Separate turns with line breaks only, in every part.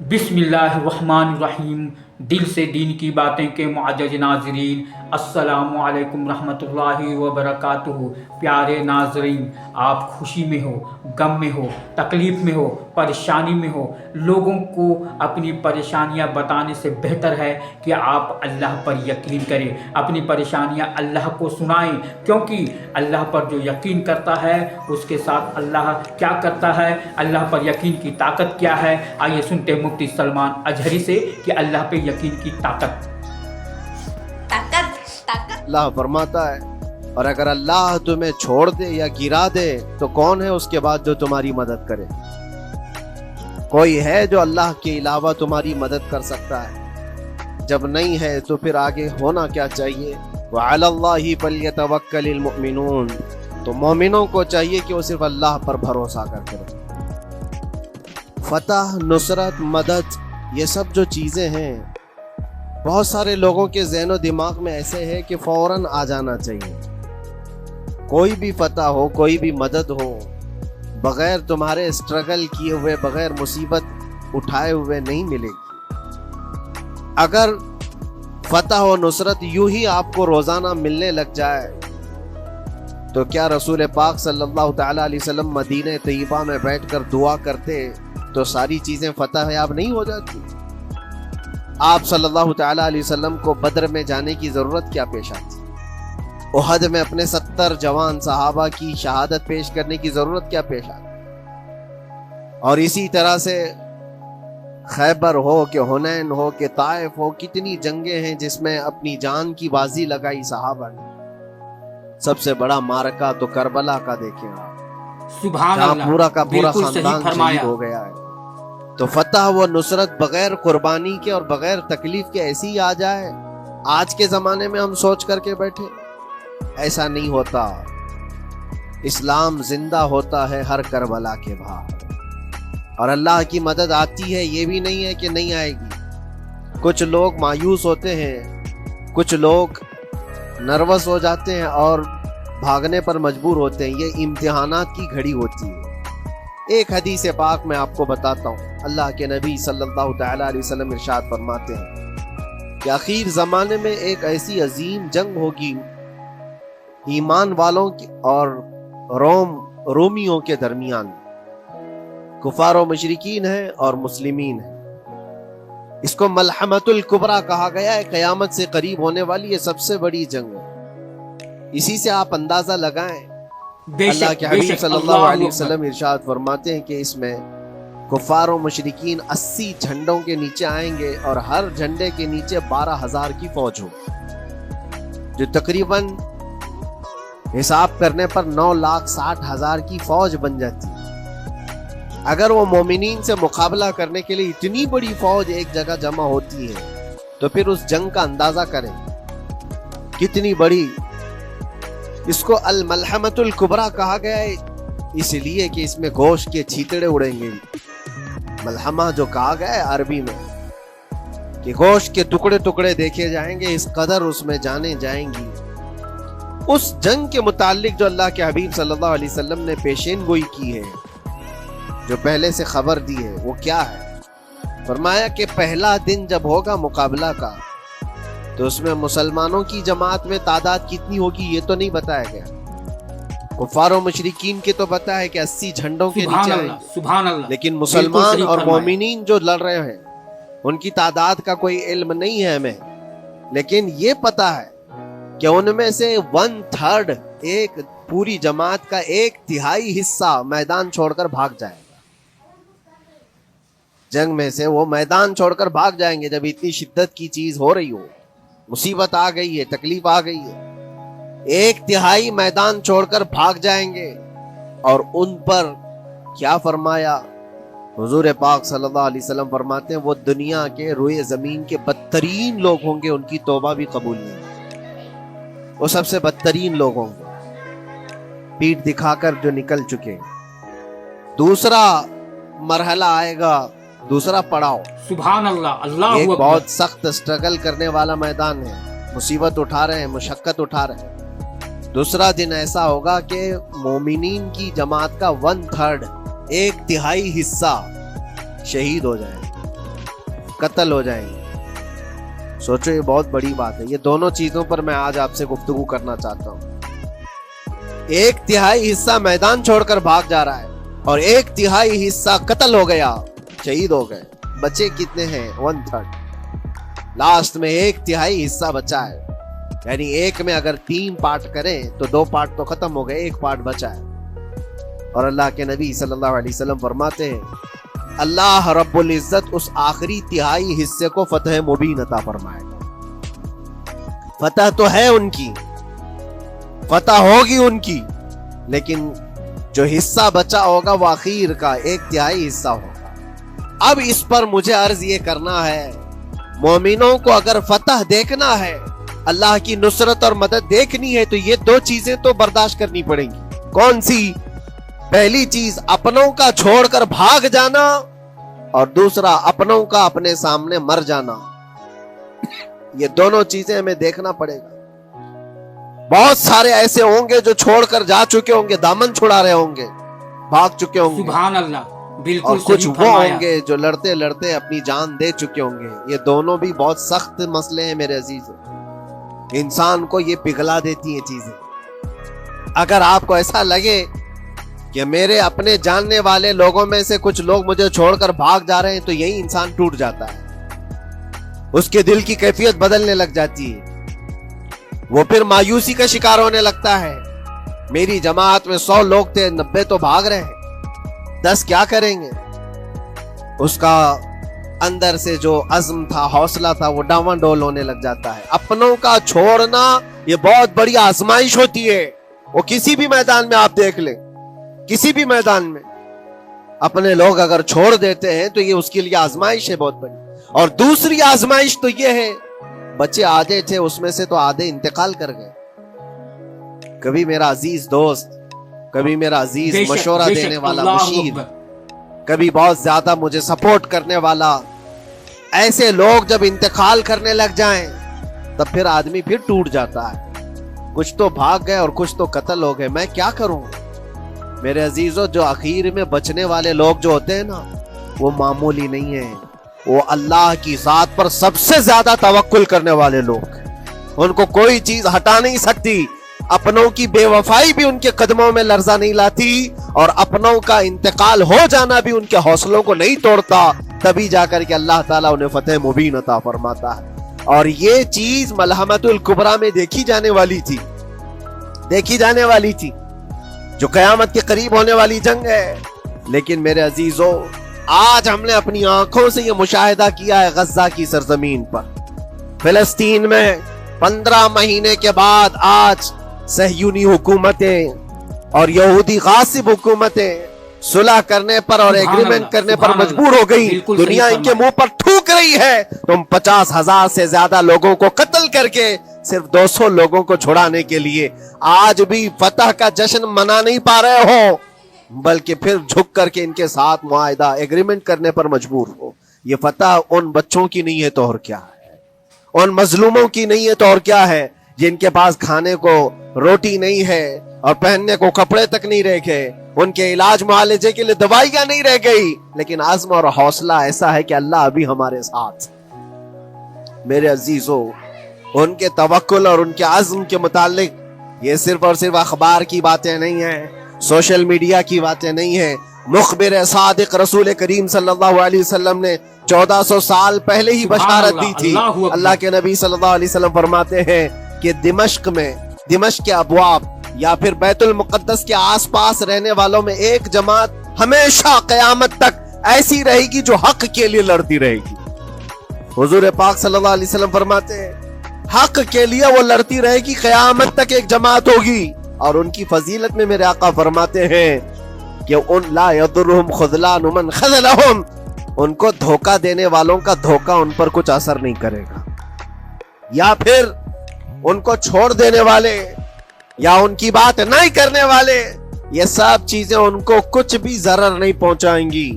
बिस्मिल्लाहिर्रहमानिर्रहीम। दिल से दीन की बातें के मुअज़्ज़ज़ नाज़रीन, अस्सलामु अलैकुम रहमतुल्लाहि व बरकातुहू। प्यारे नाज़रीन, आप खुशी में हो, गम में हो, तकलीफ़ में हो, परेशानी में हो, लोगों को अपनी परेशानियां बताने से बेहतर है कि आप अल्लाह पर यकीन करें, अपनी परेशानियां अल्लाह को सुनाएं, क्योंकि अल्लाह पर जो यकीन करता है उसके साथ अल्लाह क्या करता है, अल्लाह पर यकीन की ताकत क्या है। आइए सुनते हैं मुफ्ती सलमान अजहरी से कि अल्लाह पे यकीन की ताकत।
अल्लाह फरमाता है, और अगर अल्लाह तुम्हें छोड़ दे या गिरा दे तो कौन है उसके बाद जो तुम्हारी मदद करे? कोई है जो अल्लाह के अलावा तुम्हारी मदद कर सकता है? जब नहीं है तो फिर आगे होना क्या चाहिए? व अलल्लाहि फल्यतवक्कलिल मुमिनून। तो मोमिनों को चाहिए कि वो सिर्फ अल्लाह पर भरोसा करके रहे। फतह, नुसरत, मदद, ये सब जो चीज़ें हैं, बहुत सारे लोगों के ज़हन व दिमाग में ऐसे है कि फ़ौरन आ जाना चाहिए। कोई भी फतह हो, कोई भी मदद हो, बग़ैर तुम्हारे स्ट्रगल किए हुए, बग़ैर मुसीबत उठाए हुए नहीं मिलेगी। अगर फतह व नुसरत यूं ही आपको रोज़ाना मिलने लग जाए तो क्या रसूल पाक सल्लल्लाहु तआला अलैहि वसल्लम मदीने तैयबा में बैठकर दुआ करते तो सारी चीज़ें फतह याब नहीं हो जाती? आप सल्लल्लाहु तआला अलैहि वसल्लम को बद्र में जाने की ज़रूरत क्या पेश आती? उहद में अपने 70 जवान सहाबा की शहादत पेश करने की ज़रूरत क्या पेश आती? और इसी तरह से खैबर हो कि हुनैन हो कि ताइफ हो, कितनी जंगें हैं जिसमें अपनी जान की बाजी लगाई सहाबा ने। सबसे बड़ा मारका तो करबला का देखें आप,
सुभान
जहाँ
अल्लाह,
पूरा का पूरा
बिल्कुल सही
खानदान
फरमाया।
शहीद हो गया है। तो फतह व नुसरत बगैर कुर्बानी के और बगैर तकलीफ के ऐसी ही आ जाए, आज के ज़माने में हम सोच करके बैठे, ऐसा नहीं होता। इस्लाम जिंदा होता है हर करबला के बाद, और अल्लाह की मदद आती है, ये भी नहीं है कि नहीं आएगी। कुछ लोग मायूस होते हैं, कुछ लोग नर्वस हो जाते हैं और भागने पर मजबूर होते हैं। ये इम्तिहानात की घड़ी होती है। एक हदीस पाक मैं आपको बताता हूँ। अल्लाह के नबी सल्लल्लाहु तआला अलैहि वसल्लम इरशाद फरमाते हैं कि आखिर ज़माने में एक ऐसी अजीम जंग होगी ईमान वालों की और रोमियों के दरमियान। कुफार और मुशरिकीन है और मुस्लिमीन है। इसको मलहमतुल कुबरा कहा गया है। क़यामत से करीब होने वाली ये सबसे बड़ी जंग है। इसी से आप अंदाजा लगाएं। अल्लाह के हबीब सल्लल्लाहु अलैहि वसल्लम इरशाद फरमाते हैं कि इसमें कुफार और मुशरिकीन 80 झंडों के नीचे आएंगे और हर झंडे के नीचे 12,000 की फौज हो, जो तकरीबन हिसाब करने पर 9,60,000 की फौज बन जाती है। अगर वो मोमिनीन से मुकाबला करने के लिए इतनी बड़ी फौज एक जगह जमा होती है तो फिर उस जंग का अंदाजा करें कितनी बड़ी। इसको अल मलहमतुल कुबरा कहा गया है इसलिए कि इसमें गोश्त के छींतड़े उड़ेंगे। मलहमा जो कहा गया है अरबी में कि गोश्त के टुकड़े टुकड़े देखे जाएंगे, इस कदर उसमें जाने जाएंगी। उस जंग के मुतालिक जो अल्लाह के हबीब सल्लल्लाहु अलैहि वसल्लम ने पेशेन गोई की है, जो पहले से खबर दी है, वो क्या है? फरमाया कि पहला दिन जब होगा मुकाबला का तो उसमें मुसलमानों की जमात में तादाद कितनी होगी ये तो नहीं बताया गया। कुफार और मुशरिकीन के तो पता है कि 80 झंडों के नीचे आएंगे,
सुभान अल्लाह,
लेकिन मुसलमान और मोमिनीन जो लड़ रहे हैं उनकी तादाद का कोई इल्म नहीं है हमें। लेकिन ये पता है कि उनमें से 1/3, एक पूरी जमात का 1/3 हिस्सा मैदान छोड़कर भाग जाएगा। जंग में से वो मैदान छोड़कर भाग जाएंगे जब इतनी शिद्दत की चीज हो रही हो, मुसीबत आ गई है, तकलीफ आ गई है। 1/3 मैदान छोड़कर भाग जाएंगे। और उन पर क्या फरमाया? हुजूर पाक सल्लल्लाहु अलैहि वसल्लम फरमाते हैं वो दुनिया के रोए जमीन के बदतरीन लोग होंगे, उनकी तौबा भी कबूल नहीं। वो सबसे बदतरीन लोग होंगे, पीठ दिखाकर जो निकल चुके। दूसरा मरहला आएगा, दूसरा पड़ाव।
सुभान अल्लाह, अल्लाह
एक बहुत सख्त स्ट्रगल करने वाला मैदान है, मुसीबत उठा रहे हैं, मुशक्कत उठा रहे हैं। दूसरा दिन ऐसा होगा कि मोमिनीन की जमात का 1/3, 1/3 हिस्सा शहीद हो जाए। قتل ہو جائیں گے. سوچو یہ بہت بڑی بات ہے. یہ دونوں چیزوں پر میں آج آپ سے گفتگو کرنا چاہتا ہوں. 1/3 حصہ میدان چھوڑ کر بھاگ جا رہا ہے اور 1/3 حصہ قتل ہو گیا, شہید ہو گئے. بچے کتنے ہیں؟ 1/3. لاسٹ میں 1/3 حصہ بچا ہے. یعنی ایک میں اگر 3 پارٹ کریں تو 2 پارٹ تو ختم ہو گئے, 1 پارٹ بچا ہے. اور اللہ کے نبی صلی اللہ علیہ وسلم فرماتے ہیں اللہ رب العزت اس آخری 1/3 حصے کو فتح مبین عطا فرمائے گا. فتح تو ہے ان کی, فتح ہوگی ان کی, لیکن جو حصہ بچا ہوگا وہ اخیر کا 1/3 حصہ ہوگا. اب اس پر مجھے عرض یہ کرنا ہے, مومنوں کو اگر فتح دیکھنا ہے, اللہ کی نصرت اور مدد دیکھنی ہے, تو یہ 2 چیزیں تو برداشت کرنی پڑیں گی. کون سی؟ پہلی چیز اپنوں کا چھوڑ کر بھاگ جانا, اور دوسرا اپنوں کا اپنے سامنے مر جانا. یہ دونوں چیزیں ہمیں دیکھنا پڑے گا. بہت سارے ایسے ہوں گے جو چھوڑ کر جا چکے ہوں گے, دامن چھڑا رہے ہوں گے, بھاگ چکے ہوں گے.
سبحان اللہ, بالکل.
اور کچھ
صحیح
وہ
فرمایا.
ہوں گے جو لڑتے لڑتے اپنی جان دے چکے ہوں گے. یہ دونوں بھی بہت سخت مسئلے ہیں میرے عزیز. انسان کو یہ پگھلا دیتی ہیں چیزیں. اگر آپ کو ایسا لگے کہ میرے اپنے جاننے والے لوگوں میں سے کچھ لوگ مجھے چھوڑ کر بھاگ جا رہے ہیں, تو یہی انسان ٹوٹ جاتا ہے. اس کے دل کی کیفیت بدلنے لگ جاتی ہے. وہ پھر مایوسی کا شکار ہونے لگتا ہے. میری جماعت میں 100 لوگ تھے, 90 تو بھاگ رہے ہیں, 10 کیا کریں گے؟ اس کا اندر سے جو عزم تھا, حوصلہ تھا, وہ ڈاواں ڈول ہونے لگ جاتا ہے. اپنوں کا چھوڑنا یہ بہت بڑی آزمائش ہوتی ہے. وہ کسی بھی میدان میں آپ دیکھ لیں, کسی بھی میدان میں اپنے لوگ اگر چھوڑ دیتے ہیں تو یہ اس کے لیے آزمائش ہے بہت بڑی. اور دوسری آزمائش تو یہ ہے, بچے آدھے تھے, اس میں سے تو آدھے انتقال کر گئے. کبھی میرا عزیز دوست, کبھی میرا عزیز
بے شک,
مشورہ
بے شک,
دینے والا
اللہ
مشیر,
اکبر.
کبھی بہت زیادہ مجھے سپورٹ کرنے والا, ایسے لوگ جب انتقال کرنے لگ جائیں تب پھر آدمی پھر ٹوٹ جاتا ہے. کچھ تو بھاگ گئے اور کچھ تو قتل ہو گئے. میں کیا کروں میرے عزیزوں؟ جو اخیر میں بچنے والے لوگ جو ہوتے ہیں نا, وہ معمولی نہیں ہیں. وہ اللہ کی ذات پر سب سے زیادہ توکل کرنے والے لوگ. ان کو کوئی چیز ہٹا نہیں سکتی. اپنوں کی بے وفائی بھی ان کے قدموں میں لرزہ نہیں لاتی, اور اپنوں کا انتقال ہو جانا بھی ان کے حوصلوں کو نہیں توڑتا. تبھی جا کر کے اللہ تعالیٰ انہیں فتح مبین عطا فرماتا ہے. اور یہ چیز ملحمت الکبریٰ میں دیکھی جانے والی تھی, دیکھی جانے والی تھی, جو قیامت کے قریب ہونے والی جنگ ہے. لیکن میرے عزیزوں, آج ہم نے اپنی آنکھوں سے یہ مشاہدہ کیا ہے غزہ کی سرزمین پر, فلسطین میں 15 مہینے کے بعد آج صہیونی حکومتیں اور یہودی غاصب حکومتیں صلح کرنے پر اور ایگریمنٹ کرنے پر مجبور ہو گئی. دنیا ان کے منہ پر تھوک رہی ہے. تم 50,000 سے زیادہ لوگوں کو قتل کر کے صرف 200 لوگوں کو چھڑانے کے لیے آج بھی فتح کا جشن منا نہیں پا رہے ہو, بلکہ پھر جھک کر کے ان کے ساتھ معاہدہ ایگریمنٹ کرنے پر مجبور ہو. یہ فتح ان بچوں کی نہیں ہے تو اور کیا ہے, ان مظلوموں کی نہیں ہے تو اور کیا ہے, جن کے پاس کھانے کو روٹی نہیں ہے اور پہننے کو کپڑے تک نہیں رہ گئے, ان کے علاج معالجے کے لیے دوائیاں نہیں رہ گئی, لیکن عزم اور حوصلہ ایسا ہے کہ اللہ ابھی ہمارے ساتھ. میرے عزیزوں, ان کے توکل اور ان کے عزم کے متعلق یہ صرف اور صرف اخبار کی باتیں نہیں ہیں, سوشل میڈیا کی باتیں نہیں ہیں. مخبر صادق رسول کریم صلی اللہ علیہ وسلم نے 1400 سال پہلے ہی بشارت دی تھی. اللہ کے نبی صلی اللہ علیہ وسلم فرماتے ہیں کہ دمشق کے ابواب یا پھر بیت المقدس کے آس پاس رہنے والوں میں ایک جماعت ہمیشہ قیامت تک ایسی رہے گی جو حق کے لیے لڑتی رہے گی. حضور پاک صلی اللہ علیہ وسلم فرماتے ہیں حق کے لیے وہ لڑتی رہے گی, قیامت تک ایک جماعت ہوگی. اور ان کی فضیلت میں میرے آقا فرماتے ہیں کہ ان لا یضرهم خذلان من خذلهم, ان کو دھوکہ دینے والوں کا دھوکہ ان پر کچھ اثر نہیں کرے گا, یا پھر ان کو چھوڑ دینے والے یا ان کی بات نہیں کرنے والے, یہ سب چیزیں ان کو کچھ بھی ضرر نہیں پہنچائیں گی.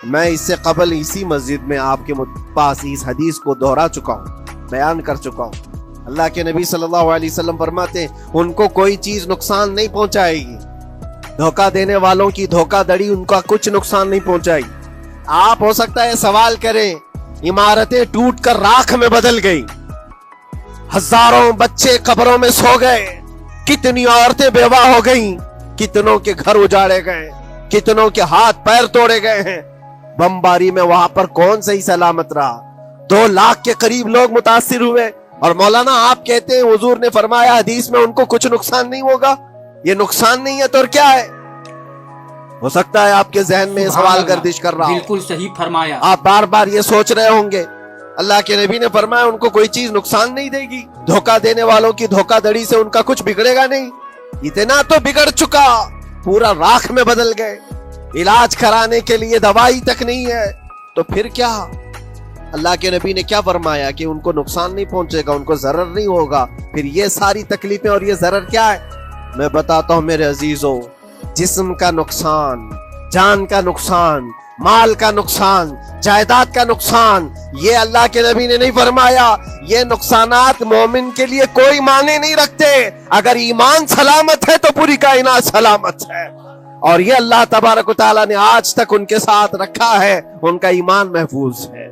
میں اس سے قبل اسی مسجد میں آپ کے پاس اس حدیث کو دہرا چکا ہوں, بیان کر چکا ہوں. اللہ کے نبی صلی اللہ علیہ وسلم فرماتے ہیں ان کو کوئی چیز نقصان نہیں پہنچائے گی, دھوکہ دینے والوں کی دھوکہ دڑی ان کا کچھ نقصان نہیں پہنچائے گی. آپ ہو سکتا ہے سوال کریں इमारतें टूटकर राख में बदल गई, हजारों बच्चे कब्रों में सो गए, कितनी औरतें बेवा हो गईं, कितनों के घर उजाड़े गए, कितनों के हाथ पैर तोड़े गए हैं। बमबारी में वहां पर कौन सही सलामत रहा? 2 लाख के करीब लोग मुतासिर हुए। और मौलाना आप कहते हैं हुजूर ने फरमाया हदीस में उनको कुछ नुकसान नहीं होगा। ये नुकसान नहीं है तो और क्या है? हो सकता है आपके जहन में सवाल गर्दिश कर रहा हो।
बिल्कुल सही फरमाया।
आप बार बार ये सोच रहे होंगे अल्लाह के नबी ने फरमाया उनको कोई चीज नुकसान नहीं देगी, धोखा देने वालों की धोखाधड़ी से उनका कुछ बिगड़ेगा नहीं। इतना तो बिगड़ चुका, पूरा राख में बदल गए, इलाज कराने के लिए दवाई तक नहीं है, तो फिर क्या? अल्लाह के नबी ने क्या फरमाया कि उनको नुकसान नहीं पहुंचेगा, उनको जरर नहीं होगा। फिर ये सारी तकलीफें और ये जरर क्या है? मैं बताता हूं मेरे अजीजों, जिस्म का नुकसान, जान का नुकसान, माल का नुकसान, जायदाद का नुकसान, ये अल्लाह के नबी ने नहीं फरमाया। ये नुकसानात मोमिन के लिए कोई माने नहीं रखते। अगर ईमान सलामत है तो पूरी कायनात सलामत है। और ये अल्लाह तबारक व तआला ने आज तक उनके साथ रखा है, उनका ईमान महफूज है,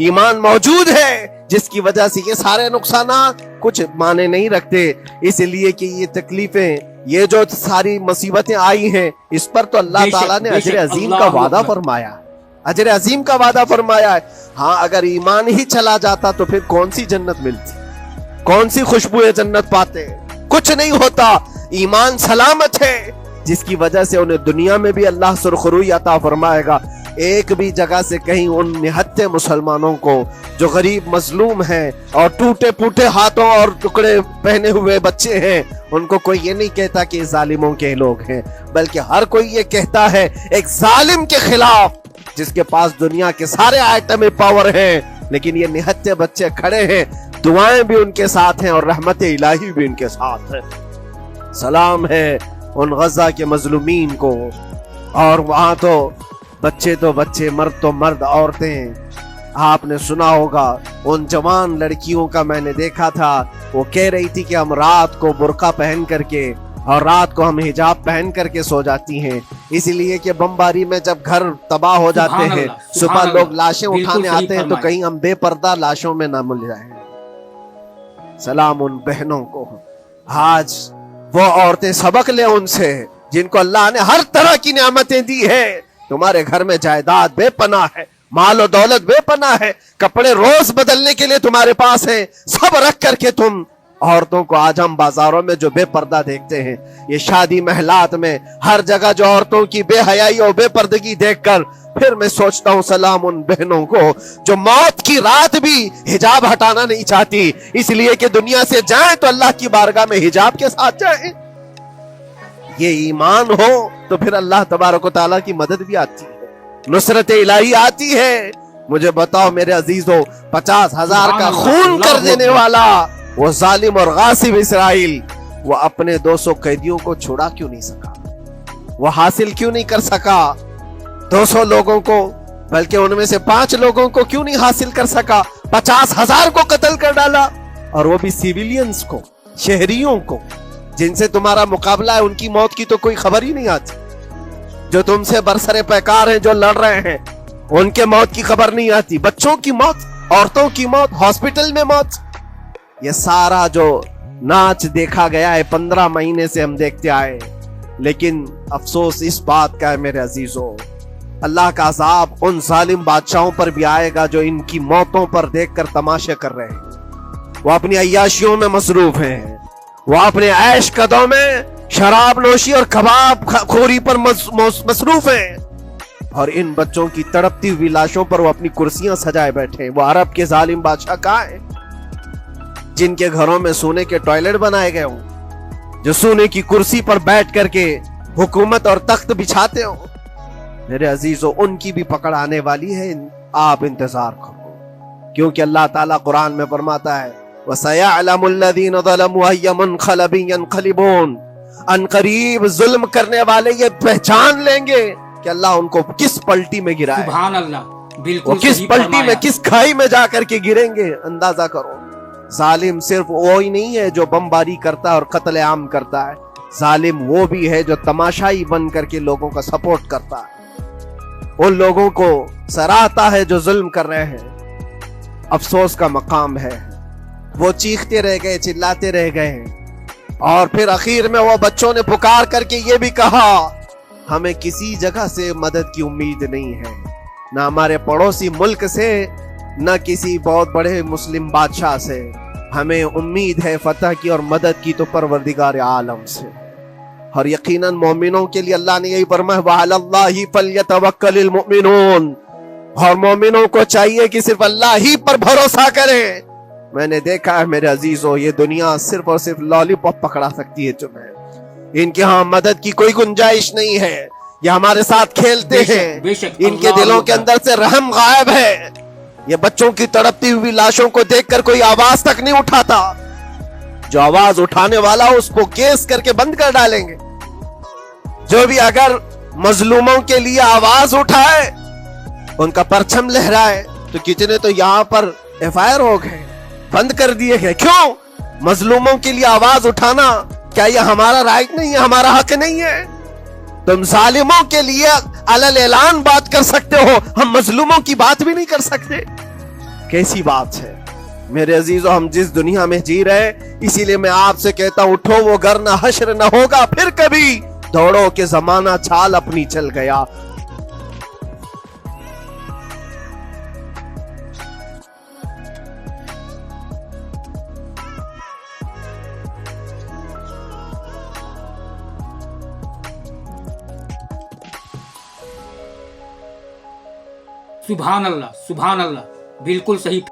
ईमान मौजूद है, जिसकी वजह से ये सारे नुकसानात कुछ माने नहीं रखते। इसलिए कि ये तकलीफें, ये जो सारी मुसीबतें आई हैं, इस पर तो अल्लाह ताला ने अजर अजीम का वादा फरमाया, अजर अजीम का वादा फरमाया है। हाँ, अगर ईमान ही चला जाता तो फिर कौन सी जन्नत मिलती, कौन सी खुशबू जन्नत पाते? कुछ नहीं होता। ईमान सलामत है, जिसकी वजह से उन्हें दुनिया में भी अल्लाह सुरखरुई अता फरमाएगा। एक भी जगह से कहीं उन निहत्ते मुसलमानों को जो गरीब मजलूम हैं और टूटे फूटे हाथों और टुकड़े पहने हुए बच्चे हैं, उनको कोई ये नहीं कहता कि जालिमों के लोग हैं, बल्कि हर कोई ये कहता है एक जालिम के खिलाफ, जिसके पास दुनिया के सारे आइटम पावर हैं, लेकिन ये निहत्ते बच्चे खड़े हैं, दुआएं भी उनके साथ हैं और रहमत इलाही भी उनके साथ है। सलाम है उन गजा के मजलूमीन को। और वहां तो बच्चे, मर्द तो मर्द, औरतें। आपने सुना होगा उन जवान लड़कियों का, मैंने देखा था, वो कह रही थी कि हम रात को बुर्का पहन करके और रात को हम हिजाब पहन करके सो जाती हैं, इसलिए कि बमबारी में जब घर तबाह हो जाते हैं, सुबह लोग लाशें उठाने आते हैं, तो कहीं हम बेपर्दा लाशों में ना मिल जाए। सलाम उन बहनों को। आज वो औरतें सबक ले उनसे जिनको अल्लाह ने हर तरह की नेमतें दी है। तुम्हारे घर में जायदाद बेपनाह है, माल और दौलत बेपनाह है, कपड़े रोज बदलने के लिए तुम्हारे पास है, सब रख करके तुम औरतों को आज हम बाजारों में जो बेपर्दा देखते हैं, ये शादी महलात में हर जगह जो औरतों की बेहयाई और बेपर्दगी देखकर फिर मैं सोचता हूँ सलाम उन बहनों को जो मौत की रात भी हिजाब हटाना नहीं चाहती, इसलिए कि दुनिया से जाए तो अल्लाह की बारगाह में हिजाब के साथ जाए। ये ईमान हो तो फिर अल्लाह तबारक व तआला की मदद भी आती है, नुसरत इलाही आती है। मुझे बताओ मेरे अजीजों, 50,000 का खून कर देने वाला वो जालिम और गासिब इसराइल, वो अपने 200 कैदियों को छुड़ा क्यों नहीं सका? वो हासिल क्यों नहीं कर सका 200 लोगों को, बल्कि उनमें से 5 लोगों को क्यों नहीं हासिल कर सका? 50,000 को कत्ल कर डाला, और वो भी सिविलियंस को, शहरियों को, जिनसे तुम्हारा मुकाबला है, उनकी मौत की तो कोई खबर ही नहीं आती। जो तुमसे बरसरे पैकार हैं, जो लड़ रहे हैं, उनके मौत की खबर नहीं आती। बच्चों की मौत, औरतों की मौत, हॉस्पिटल में मौत, ये सारा जो नाच देखा गया है 15 महीने से हम देखते आए। लेकिन अफसोस इस बात का है मेरे अजीजों, अल्लाह का अज़ाब उन जालिम बादशाहों पर भी आएगा जो इनकी मौतों पर देखकर तमाशे कर रहे हैं। वो अपनी अय्याशियों में मसरूफ हैं, वो अपने ऐश कदों में शराब नोशी और कबाब खोरी पर मसरूफ हैं, और इन बच्चों की तड़पती हुई लाशों पर वो अपनी कुर्सियां सजाए बैठे। वो अरब के जालिम बादशाह कहाँ हैं जिनके घरों में सोने के टॉयलेट बनाए गए हों, जो सोने की कुर्सी पर बैठ करके हुकूमत और तख्त बिछाते हो? मेरे अजीजों, उनकी भी पकड़ आने वाली है, आप इंतजार करो, क्योंकि अल्लाह ताला कुरान में फरमाता है वसयअलमुल्लज़ीन ज़लमू अय्य मुनक़लिबिन यनक़लिबून, अनक़रीब जुल्म करने वाले ये पहचान लेंगे कि अल्लाह उनको किस पलटी में गिराए।
सुभान अल्लाह, बिल्कुल
किस पलटी में, किस खाई में जाकर के गिरेंगे, अंदाजा करो। जालिम सिर्फ वो ही नहीं है जो बमबारी करता है और कत्ले आम करता है, जालिम वो भी है जो तमाशाई बन करके लोगों का सपोर्ट करता है, उन लोगों को सराहता है जो जुल्म कर रहे हैं। अफसोस का मकाम है। वो चीखते रह गए, चिल्लाते रह गए, और फिर आखिर में वो बच्चों ने पुकार करके ये भी कहा, हमें किसी जगह से मदद की उम्मीद नहीं है, ना हमारे पड़ोसी मुल्क से, न किसी बहुत बड़े मुस्लिम बादशाह से। हमें उम्मीद है फतह की और मदद की तो परवरदिगार आलम से। और यकीनन मोमिनों के लिए अल्लाह ने यही फरमाया, वअलल्लाहि फल्यतवक्कलिल मुमिनून, और मोमिनों को चाहिए कि सिर्फ अल्लाह ही पर भरोसा करें। मैंने देखा है मेरे अजीजों, ये दुनिया सिर्फ और सिर्फ लॉलीपॉप पकड़ा सकती है तुम्हें, इनके यहाँ मदद की कोई गुंजाइश नहीं है। ये हमारे साथ खेलते हैं,
बेशक,
इनके दिलों के अंदर से रहम गायब है। ये बच्चों की तड़पती हुई लाशों को देखकर कोई आवाज तक नहीं उठाता। जो आवाज उठाने वाला उसको केस करके बंद कर डालेंगे। जो भी अगर मजलूमों के लिए आवाज उठाए, उनका परचम लहराए, तो कितने तो यहाँ पर एफआईआर हो गए, बंद कर दिए गए। क्यों? मजलूमों के लिए आवाज उठाना क्या ये हमारा राइट नहीं है, हमारा हक नहीं है? तुम जालिमों के लिए अलल ऐलान बात कर सकते हो, हम मजलूमों की बात भी नहीं कर सकते। कैसी बात है मेरे अजीजों, हम जिस दुनिया में जी रहे हैं, इसीलिए मैं आपसे कहता हूं, उठो वो घर ना हश्र ना होगा फिर कभी, दौड़ो के जमाना चाल अपनी चल गया।
सुभान अल्लाह, सुभान अल्लाह, बिल्कुल सही।